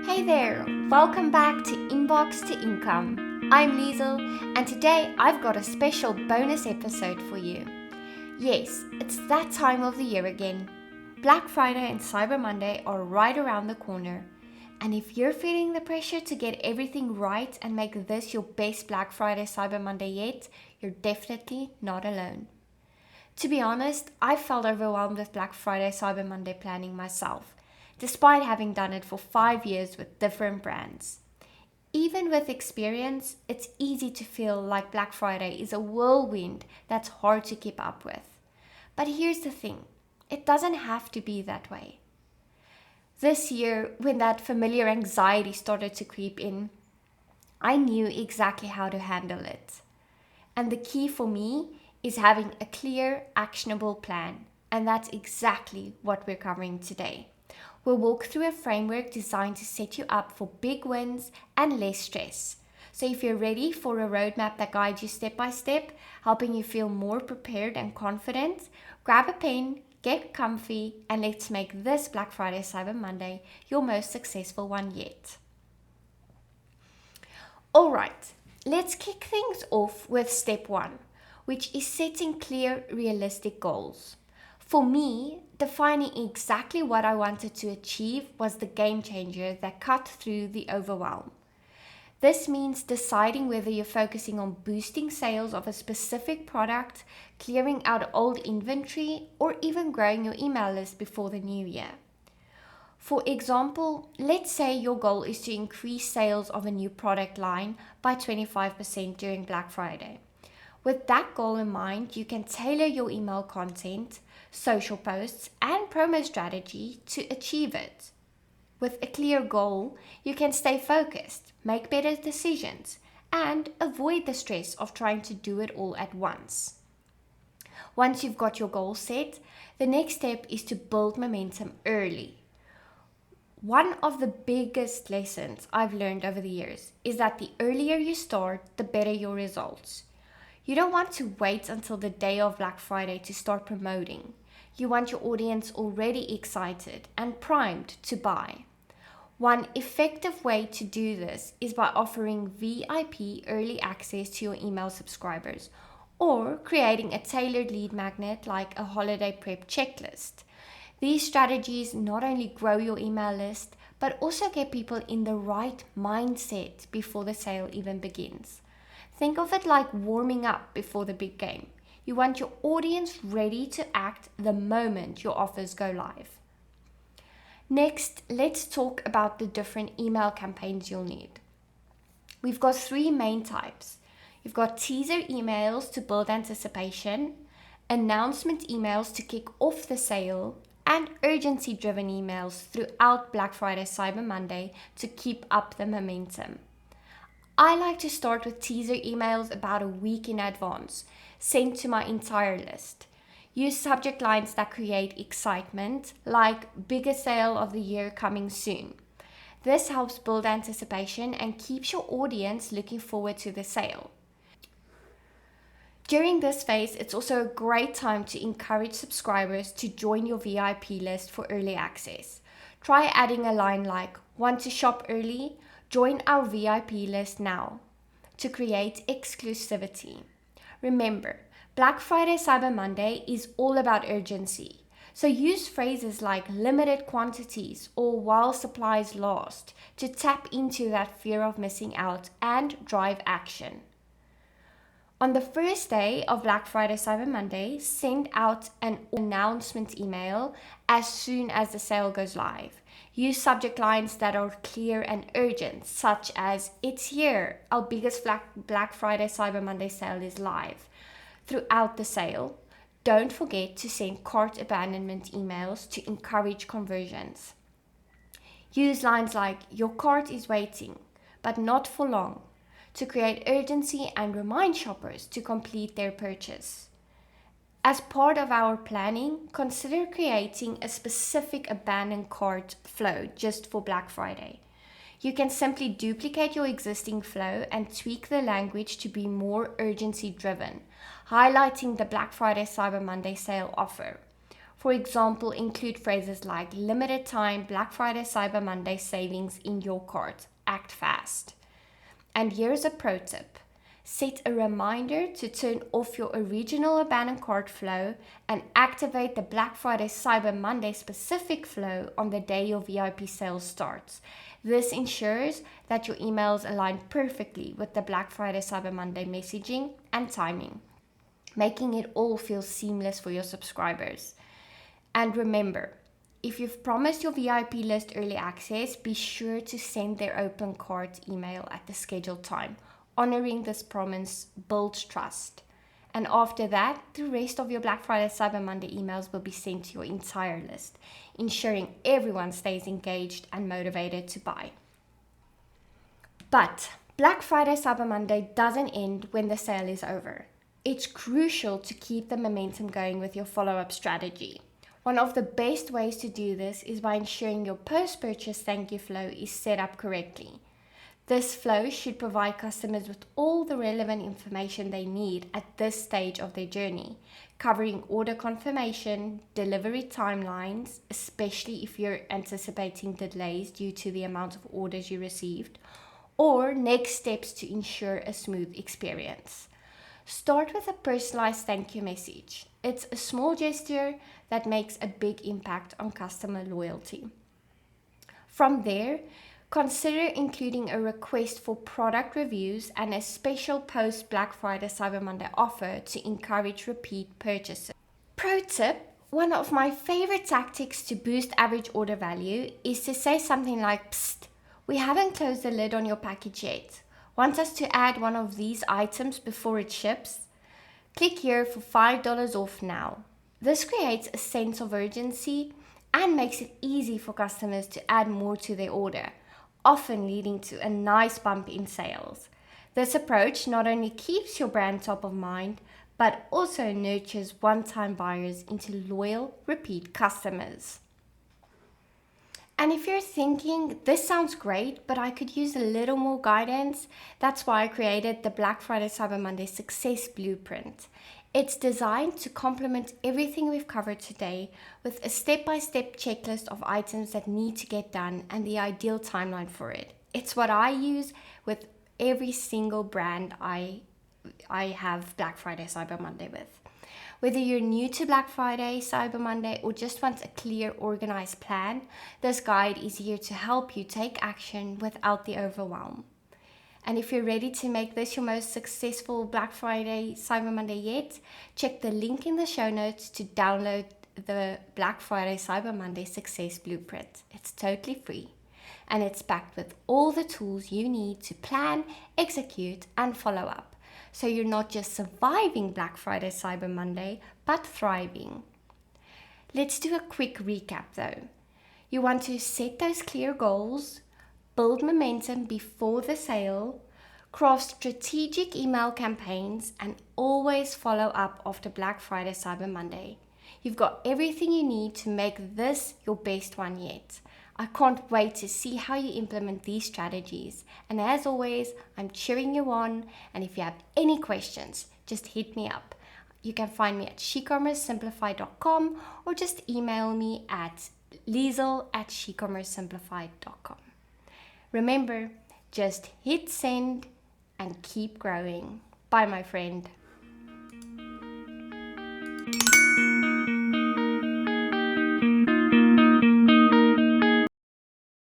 Hey there, welcome back to Inbox to Income. I'm Liesel, and today I've got a special bonus episode for you. Yes, it's that time of the year again. Black Friday and Cyber Monday are right around the corner. And if you're feeling the pressure to get everything right and make this your best Black Friday Cyber Monday yet, you're definitely not alone. To be honest, I felt overwhelmed with Black Friday Cyber Monday planning myself, despite having done it for 5 years with different brands. Even with experience, it's easy to feel like Black Friday is a whirlwind that's hard to keep up with. But here's the thing, it doesn't have to be that way. This year, when that familiar anxiety started to creep in, I knew exactly how to handle it. And the key for me is having a clear, actionable plan. And that's exactly what we're covering today. We'll walk through a framework designed to set you up for big wins and less stress. So if you're ready for a roadmap that guides you step by step, helping you feel more prepared and confident, grab a pen, get comfy, and let's make this Black Friday Cyber Monday your most successful one yet. Alright, let's kick things off with step 1, which is setting clear, realistic goals. For me, defining exactly what I wanted to achieve was the game changer that cut through the overwhelm. This means deciding whether you're focusing on boosting sales of a specific product, clearing out old inventory, or even growing your email list before the new year. For example, let's say your goal is to increase sales of a new product line by 25% during Black Friday. With that goal in mind, you can tailor your email content, social posts, and promo strategy to achieve it. With a clear goal, you can stay focused, make better decisions, and avoid the stress of trying to do it all at once. Once you've got your goal set, the next step is to build momentum early. One of the biggest lessons I've learned over the years is that the earlier you start, the better your results. You don't want to wait until the day of Black Friday to start promoting. You want your audience already excited and primed to buy. One effective way to do this is by offering VIP early access to your email subscribers or creating a tailored lead magnet like a holiday prep checklist. These strategies not only grow your email list, but also get people in the right mindset before the sale even begins. Think of it like warming up before the big game. You want your audience ready to act the moment your offers go live. Next, let's talk about the different email campaigns you'll need. We've got 3 main types. You've got teaser emails to build anticipation, announcement emails to kick off the sale, and urgency-driven emails throughout Black Friday Cyber Monday to keep up the momentum. I like to start with teaser emails about a week in advance, sent to my entire list. Use subject lines that create excitement, like biggest sale of the year coming soon. This helps build anticipation and keeps your audience looking forward to the sale. During this phase, it's also a great time to encourage subscribers to join your VIP list for early access. Try adding a line like, "Want to shop early? Join our VIP list now," to create exclusivity. Remember, Black Friday Cyber Monday is all about urgency. So use phrases like limited quantities or while supplies last to tap into that fear of missing out and drive action. On the first day of Black Friday Cyber Monday, send out an announcement email as soon as the sale goes live. Use subject lines that are clear and urgent, such as, "It's here, our biggest Black Friday Cyber Monday sale is live." Throughout the sale, don't forget to send cart abandonment emails to encourage conversions. Use lines like, "Your cart is waiting, but not for long," to create urgency and remind shoppers to complete their purchase. As part of our planning, consider creating a specific abandoned cart flow just for Black Friday. You can simply duplicate your existing flow and tweak the language to be more urgency driven, highlighting the Black Friday Cyber Monday sale offer. For example, include phrases like limited time, Black Friday, Cyber Monday savings in your cart. Act fast. And here's a pro tip. Set a reminder to turn off your original abandoned cart flow and activate the Black Friday Cyber Monday specific flow on the day your VIP sale starts. This ensures that your emails align perfectly with the Black Friday Cyber Monday messaging and timing, making it all feel seamless for your subscribers. And remember, if you've promised your VIP list early access, be sure to send their open cart email at the scheduled time. Honoring this promise builds trust. And after that, the rest of your Black Friday Cyber Monday emails will be sent to your entire list, ensuring everyone stays engaged and motivated to buy. But Black Friday Cyber Monday doesn't end when the sale is over. It's crucial to keep the momentum going with your follow-up strategy. One of the best ways to do this is by ensuring your post-purchase thank you flow is set up correctly. This flow should provide customers with all the relevant information they need at this stage of their journey, covering order confirmation, delivery timelines, especially if you're anticipating delays due to the amount of orders you received, or next steps to ensure a smooth experience. Start with a personalized thank you message. It's a small gesture that makes a big impact on customer loyalty. From there, consider including a request for product reviews and a special post Black Friday Cyber Monday offer to encourage repeat purchases. Pro tip, one of my favorite tactics to boost average order value is to say something like, "Psst, we haven't closed the lid on your package yet. Want us to add one of these items before it ships? Click here for $5 off now." This creates a sense of urgency and makes it easy for customers to add more to their order, often leading to a nice bump in sales. This approach not only keeps your brand top of mind, but also nurtures one-time buyers into loyal, repeat customers. And if you're thinking, this sounds great, but I could use a little more guidance, that's why I created the Black Friday Cyber Monday Success Blueprint. It's designed to complement everything we've covered today with a step-by-step checklist of items that need to get done and the ideal timeline for it. It's what I use with every single brand I have Black Friday Cyber Monday with. Whether you're new to Black Friday, Cyber Monday, or just want a clear, organized plan, this guide is here to help you take action without the overwhelm. And if you're ready to make this your most successful Black Friday, Cyber Monday yet, check the link in the show notes to download the Black Friday, Cyber Monday Success Blueprint. It's totally free, and it's packed with all the tools you need to plan, execute, and follow up. So you're not just surviving Black Friday, Cyber Monday, but thriving. Let's do a quick recap though. You want to set those clear goals, build momentum before the sale, craft strategic email campaigns, and always follow up after Black Friday, Cyber Monday. You've got everything you need to make this your best one yet. I can't wait to see how you implement these strategies. And as always, I'm cheering you on. And if you have any questions, just hit me up. You can find me at shecommercesimplified.com or just email me at liesel@shecommercesimplified.com. Remember, just hit send and keep growing. Bye, my friend.